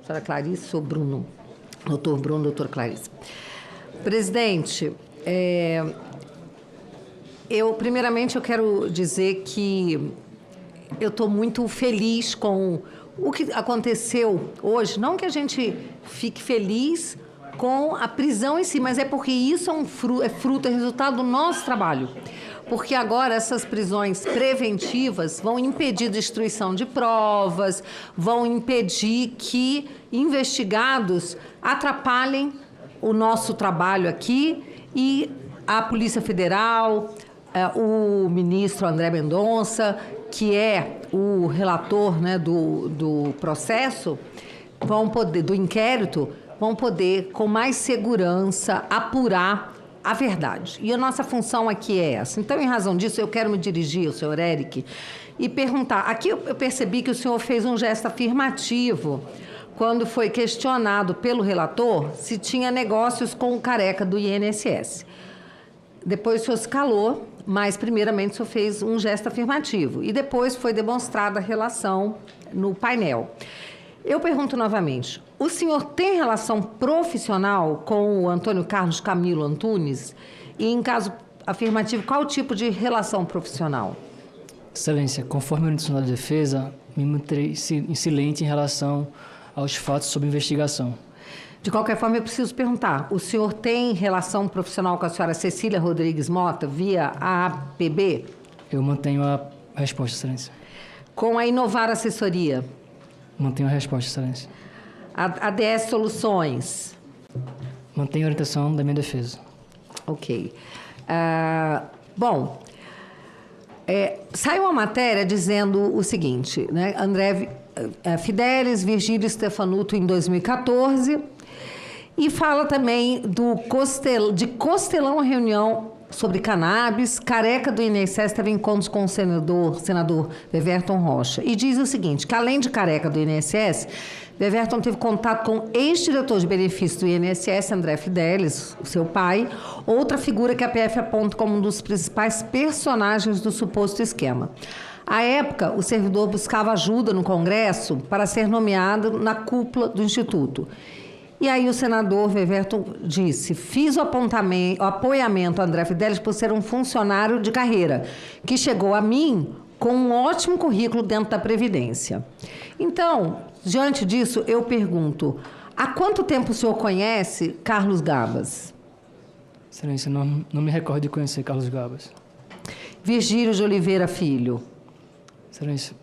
doutora Clarice, sou Bruno, doutor Bruno, doutora Clarice. Presidente, primeiramente eu quero dizer que eu estou muito feliz com o que aconteceu hoje. Não que a gente fique feliz com a prisão em si, mas é porque isso é resultado do nosso trabalho. Porque agora essas prisões preventivas vão impedir destruição de provas, vão impedir que investigados atrapalhem o nosso trabalho aqui, e a Polícia Federal, o ministro André Mendonça, que é o relator, né, do processo, do inquérito, vão poder, com mais segurança, apurar a verdade. E a nossa função aqui é essa. Então, em razão disso, eu quero me dirigir ao senhor Eric e perguntar. Aqui eu percebi que o senhor fez um gesto afirmativo quando foi questionado pelo relator se tinha negócios com o careca do INSS. Depois o senhor se calou, mas primeiramente o senhor fez um gesto afirmativo. E depois foi demonstrada a relação no painel. Eu pergunto novamente, o senhor tem relação profissional com o Antônio Carlos Camilo Antunes? E, em caso afirmativo, qual tipo de relação profissional? Excelência, conforme a orientação da defesa, me manterei silente em relação aos fatos sob investigação. De qualquer forma, eu preciso perguntar, o senhor tem relação profissional com a senhora Cecília Rodrigues Mota via APB? Eu mantenho a resposta, excelência. Com a Inovar Assessoria? Mantenho a resposta, excelência. A ADS Soluções? Mantenho a orientação da minha defesa. Ok. Bom, saiu uma matéria dizendo o seguinte, né? André Fidelis, Virgílio Stefanuto em 2014, e fala também de Costelão a reunião sobre cannabis. Careca do INSS teve encontros com o senador Weverton Rocha. E diz o seguinte, que além de Careca do INSS, Weverton teve contato com o ex-diretor de benefícios do INSS, André Fidelis, o seu pai, outra figura que a PF aponta como um dos principais personagens do suposto esquema. À época, o servidor buscava ajuda no Congresso para ser nomeado na cúpula do Instituto. E aí o senador Weverton disse, fiz o apoiamento a André Fidelis por ser um funcionário de carreira, que chegou a mim com um ótimo currículo dentro da Previdência. Então, diante disso, eu pergunto, há quanto tempo o senhor conhece Carlos Gabas? Excelência, não me recordo de conhecer Carlos Gabas. Virgílio de Oliveira Filho? Excelência,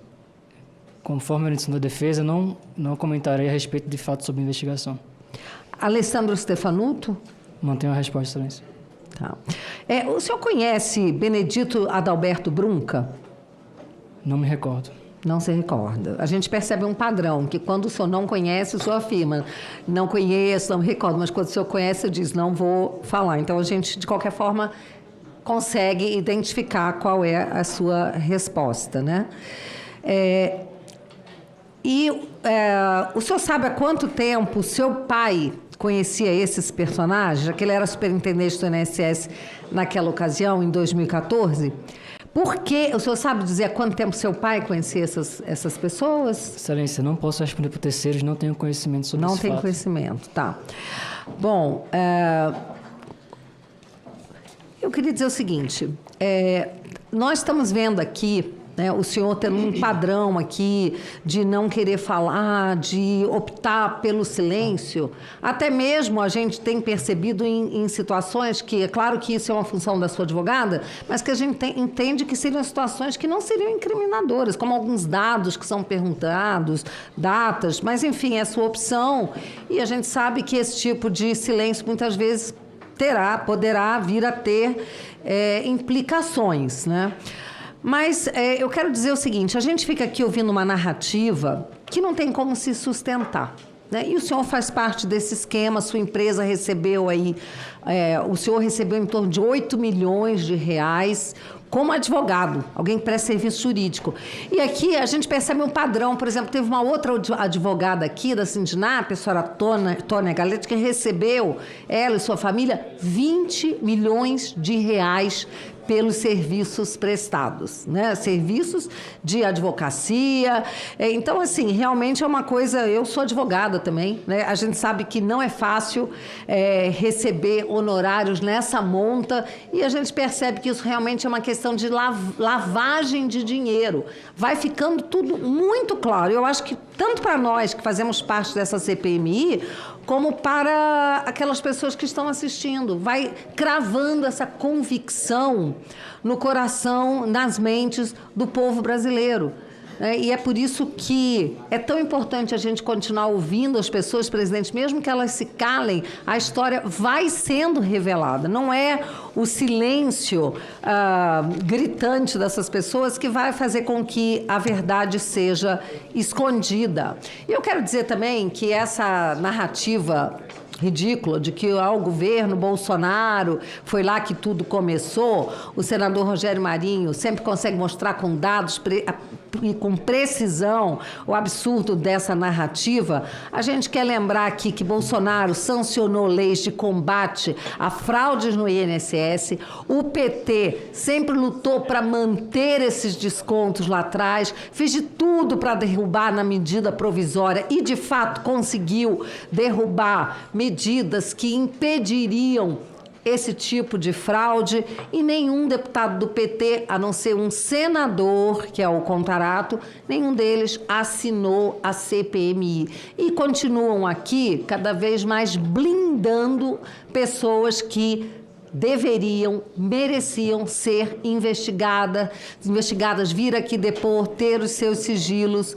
conforme a orientação da defesa, não comentarei a respeito de fatos sob investigação. Alessandro Stefanuto? Mantenho a resposta, excelência. Tá. O senhor conhece Benedito Adalberto Brunca? Não me recordo. Não se recorda. A gente percebe um padrão, que quando o senhor não conhece, o senhor afirma, não conheço, não me recordo, mas quando o senhor conhece, eu diz, não vou falar. Então, a gente, de qualquer forma, consegue identificar qual é a sua resposta, né? O senhor sabe há quanto tempo o seu pai conhecia esses personagens, já que ele era superintendente do INSS naquela ocasião, em 2014? Por que, o senhor sabe dizer há quanto tempo seu pai conhecia essas pessoas? Excelência, não posso responder por terceiros, não tenho conhecimento sobre isso. Não tem conhecimento, tá. Bom, eu queria dizer o seguinte, nós estamos vendo aqui, né, o senhor tendo um padrão aqui de não querer falar, de optar pelo silêncio. Até mesmo a gente tem percebido em situações que, é claro que isso é uma função da sua advogada, mas que a gente entende que seriam situações que não seriam incriminadoras, como alguns dados que são perguntados, datas, mas enfim, é a sua opção. E a gente sabe que esse tipo de silêncio muitas vezes poderá vir a ter implicações, né? Mas eu quero dizer o seguinte, a gente fica aqui ouvindo uma narrativa que não tem como se sustentar, né? E o senhor faz parte desse esquema, sua empresa recebeu aí, o senhor recebeu em torno de 8 milhões de reais como advogado, alguém que presta serviço jurídico. E aqui a gente percebe um padrão, por exemplo, teve uma outra advogada aqui da Sindinap, a senhora Tônia Galete, que recebeu, ela e sua família, 20 milhões de reais pelos serviços prestados, né? Serviços de advocacia. Então, assim, realmente é uma coisa... Eu sou advogada também, né? A gente sabe que não é fácil receber honorários nessa monta e a gente percebe que isso realmente é uma questão de lavagem de dinheiro. Vai ficando tudo muito claro. Eu acho que tanto para nós que fazemos parte dessa CPMI, como para aquelas pessoas que estão assistindo. Vai cravando essa convicção no coração, nas mentes do povo brasileiro. E é por isso que é tão importante a gente continuar ouvindo as pessoas, presidente, mesmo que elas se calem, a história vai sendo revelada. Não é o silêncio gritante dessas pessoas que vai fazer com que a verdade seja escondida. E eu quero dizer também que essa narrativa ridícula de que ao governo Bolsonaro foi lá que tudo começou, o senador Rogério Marinho sempre consegue mostrar com dados e com precisão o absurdo dessa narrativa. A gente quer lembrar aqui que Bolsonaro sancionou leis de combate a fraudes no INSS, o PT sempre lutou para manter esses descontos lá atrás, fez de tudo para derrubar na medida provisória e, de fato, conseguiu derrubar medidas que impediriam esse tipo de fraude, e nenhum deputado do PT, a não ser um senador, que é o Contarato, nenhum deles assinou a CPMI. E continuam aqui cada vez mais blindando pessoas que deveriam, mereciam ser investigadas, vir aqui depor, ter os seus sigilos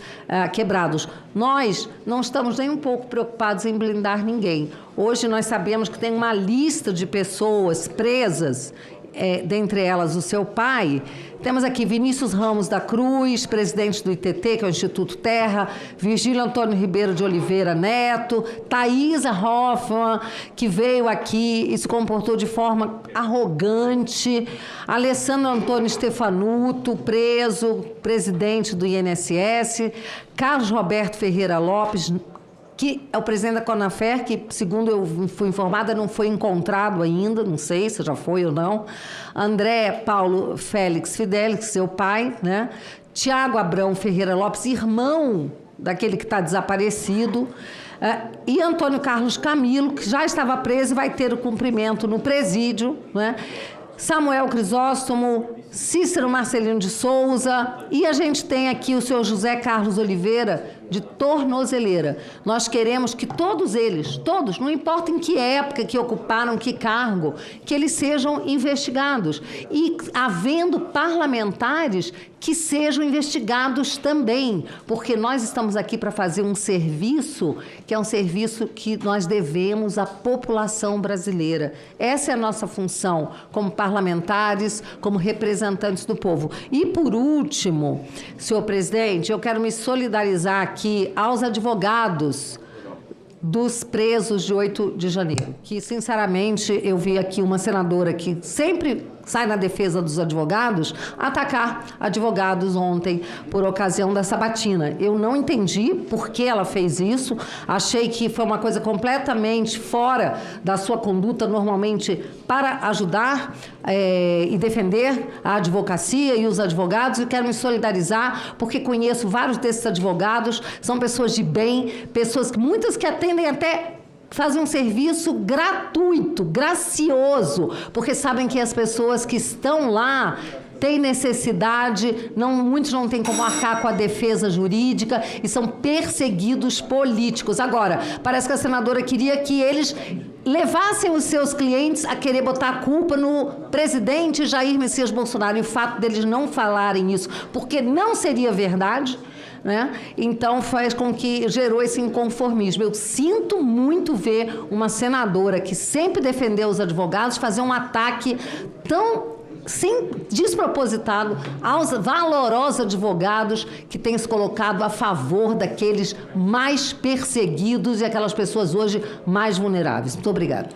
quebrados. Nós não estamos nem um pouco preocupados em blindar ninguém. Hoje nós sabemos que tem uma lista de pessoas presas, dentre elas o seu pai. Temos aqui Vinícius Ramos da Cruz, presidente do ITT, que é o Instituto Terra, Virgílio Antônio Ribeiro de Oliveira Neto, Thaisa Hoffmann, que veio aqui e se comportou de forma arrogante, Alessandro Antônio Stefanuto, preso, presidente do INSS, Carlos Roberto Ferreira Lopes, que é o presidente da Conafer, que, segundo eu fui informada, não foi encontrado ainda, não sei se já foi ou não. André Paulo Félix Fidelix, seu pai, né? Tiago Abrão Ferreira Lopes, irmão daquele que está desaparecido, e Antônio Carlos Camilo, que já estava preso e vai ter o cumprimento no presídio, né? Samuel Crisóstomo, Cícero Marcelino de Souza, e a gente tem aqui o senhor José Carlos Oliveira, de Tornozeleira. Nós queremos que todos eles, todos, não importa em que época que ocuparam que cargo, que eles sejam investigados. E havendo parlamentares que sejam investigados também, porque nós estamos aqui para fazer um serviço, que é um serviço que nós devemos à população brasileira. Essa é a nossa função, como parlamentares, como representantes do povo. E, por último, senhor presidente, eu quero me solidarizar aqui aos advogados dos presos de 8 de janeiro, que, sinceramente, eu vi aqui uma senadora que sempre sai na defesa dos advogados, atacar advogados ontem por ocasião da sabatina. Eu não entendi por que ela fez isso, achei que foi uma coisa completamente fora da sua conduta, normalmente para ajudar e defender a advocacia e os advogados, e quero me solidarizar, porque conheço vários desses advogados, são pessoas de bem, pessoas que muitas que atendem até fazem um serviço gratuito, gracioso, porque sabem que as pessoas que estão lá têm necessidade, muitos não têm como arcar com a defesa jurídica e são perseguidos políticos. Agora, parece que a senadora queria que eles levassem os seus clientes a querer botar a culpa no presidente Jair Messias Bolsonaro, e o fato deles não falarem isso, porque não seria verdade, né? Então faz com que gerou esse inconformismo. Eu sinto muito ver uma senadora que sempre defendeu os advogados fazer um ataque tão despropositado aos valorosos advogados que têm se colocado a favor daqueles mais perseguidos e aquelas pessoas hoje mais vulneráveis. Muito obrigada.